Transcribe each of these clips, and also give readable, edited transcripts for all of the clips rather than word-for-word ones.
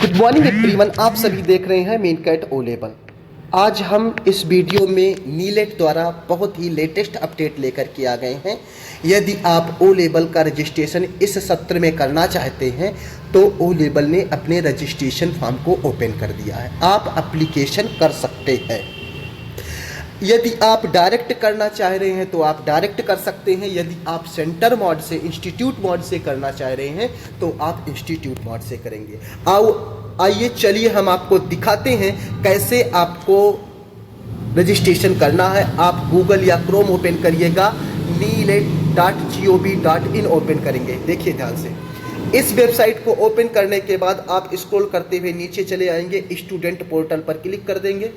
Good morning everyone, आप सभी देख रहे हैं मेन कैट ओ लेवल। आज हम इस वीडियो में नीलेट द्वारा बहुत ही लेटेस्ट अपडेट लेकर के आ गए हैं। यदि आप ओ लेवल का रजिस्ट्रेशन इस सत्र में करना चाहते हैं तो ओ लेवल ने अपने रजिस्ट्रेशन फॉर्म को ओपन कर दिया है। आप एप्लीकेशन कर सकते हैं। यदि आप डायरेक्ट करना चाह रहे हैं तो आप डायरेक्ट कर सकते हैं। यदि आप सेंटर मोड से, इंस्टीट्यूट मोड से करना चाह रहे हैं तो आप इंस्टीट्यूट मोड से करेंगे। आइए चलिए हम आपको दिखाते हैं कैसे आपको रजिस्ट्रेशन करना है। आप गूगल या क्रोम ओपन करिएगा, neelet.gov.in ओपन करेंगे। देखिए ध्यान से, इस वेबसाइट को ओपन करने के बाद आप स्क्रॉल करते हुए नीचे चले आएंगे, स्टूडेंट पोर्टल पर क्लिक कर देंगे।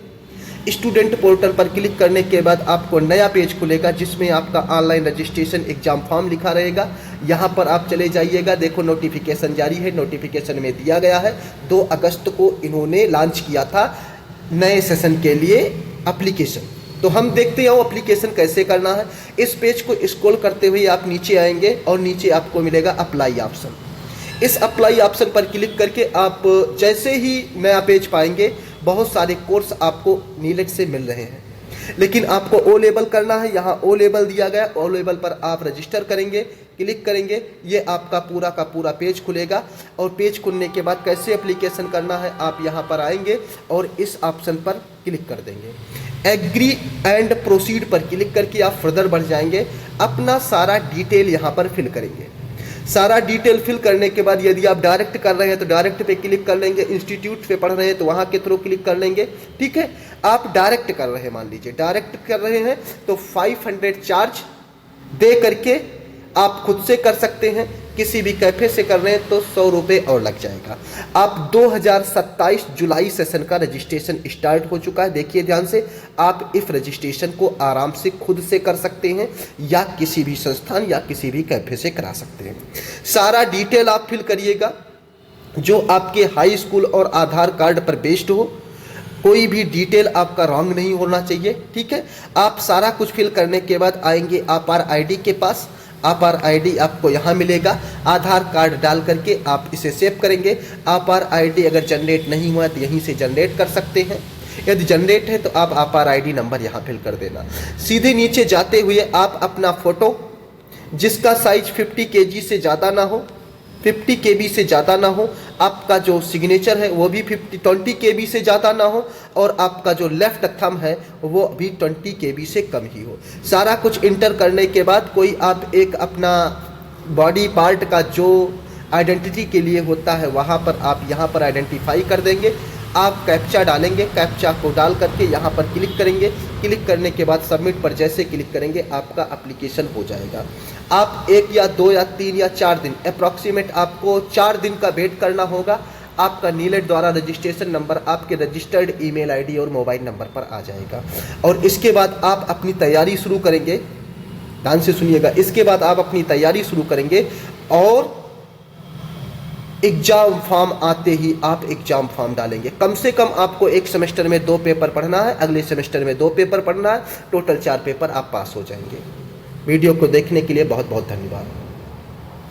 स्टूडेंट पोर्टल पर क्लिक करने के बाद आपको नया पेज खुलेगा जिसमें आपका ऑनलाइन रजिस्ट्रेशन एग्जाम फॉर्म लिखा रहेगा। यहाँ पर आप चले जाइएगा। देखो नोटिफिकेशन जारी है। नोटिफिकेशन में दिया गया है 2 अगस्त को इन्होंने लॉन्च किया था नए सेशन के लिए एप्लीकेशन। तो हम देखते हैं वो एप्लीकेशन कैसे करना है। इस पेज को स्क्रॉल करते हुए आप नीचे आएंगे और नीचे आपको मिलेगा अप्लाई ऑप्शन। इस अप्लाई ऑप्शन पर क्लिक करके आप जैसे ही नया पेज पाएंगे, बहुत सारे कोर्स आपको नीलेट से मिल रहे हैं, लेकिन आपको ओ लेवल करना है। यहाँ ओ लेवल दिया गया, ओ लेवल पर आप रजिस्टर करेंगे, क्लिक करेंगे, ये आपका पूरा का पूरा पेज खुलेगा। और पेज खुलने के बाद कैसे एप्लीकेशन करना है, आप यहाँ पर आएंगे और इस ऑप्शन पर क्लिक कर देंगे। एग्री एंड प्रोसीड पर क्लिक करके आप फर्दर बढ़ जाएंगे। अपना सारा डिटेल यहाँ पर फिल करेंगे। सारा डिटेल फिल करने के बाद यदि आप डायरेक्ट कर रहे हैं तो डायरेक्ट पे क्लिक कर लेंगे, इंस्टीट्यूट पे पढ़ रहे हैं तो वहाँ के थ्रू क्लिक कर लेंगे। ठीक है, आप डायरेक्ट कर रहे हैं, मान लीजिए डायरेक्ट कर रहे हैं तो 500 चार्ज दे करके आप खुद से कर सकते हैं। किसी भी कैफे से कर रहे हैं तो 100 रुपये और लग जाएगा। आप 2027 जुलाई सेशन का रजिस्ट्रेशन स्टार्ट हो चुका है। देखिए ध्यान से, आप इस रजिस्ट्रेशन को आराम से खुद से कर सकते हैं या किसी भी संस्थान या किसी भी कैफे से करा सकते हैं। सारा डिटेल आप फिल करिएगा जो आपके हाई स्कूल और आधार कार्ड पर बेस्ड हो। कोई भी डिटेल आपका रॉन्ग नहीं होना चाहिए। ठीक है, आप सारा कुछ फिल करने के बाद आएंगे आपार आईडी के पास। आपार आईडी आपको यहाँ मिलेगा। आधार कार्ड डाल करके आप इसे सेव करेंगे। आपार आईडी अगर जनरेट नहीं हुआ तो यहीं से जनरेट कर सकते हैं। यदि जनरेट है तो आप आपार आईडी नंबर यहाँ फिल कर देना। सीधे नीचे जाते हुए आप अपना फ़ोटो जिसका साइज 50 kg से ज़्यादा ना हो, 50 kb से ज़्यादा ना हो, आपका जो सिग्नेचर है वो भी 20 kb से ज़्यादा ना हो, और आपका जो लेफ्ट थंब है वो भी 20 kb से कम ही हो। सारा कुछ इंटर करने के बाद कोई आप एक अपना बॉडी पार्ट का जो आइडेंटिटी के लिए होता है वहाँ पर आप यहाँ पर आइडेंटिफाई कर देंगे। आप कैप्चा डालेंगे, कैप्चा को डाल करके यहाँ पर क्लिक करेंगे। क्लिक करने के बाद सबमिट पर जैसे क्लिक करेंगे आपका एप्लीकेशन हो जाएगा। आप 1 या 2 या 3 या 4 दिन अप्रॉक्सीमेट आपको 4 दिन का वेट करना होगा। आपका नीलेट द्वारा रजिस्ट्रेशन नंबर आपके रजिस्टर्ड ईमेल आईडी और मोबाइल नंबर पर आ जाएगा। और इसके बाद आप अपनी तैयारी शुरू करेंगे। ध्यान से सुनिएगा, इसके बाद आप अपनी तैयारी शुरू करेंगे और एग्जाम फॉर्म आते ही आप एग्जाम फॉर्म डालेंगे। कम से कम आपको एक सेमेस्टर में 2 पेपर पढ़ना है, अगले सेमेस्टर में 2 पेपर पढ़ना है, टोटल 4 पेपर आप पास हो जाएंगे। वीडियो को देखने के लिए बहुत बहुत धन्यवाद।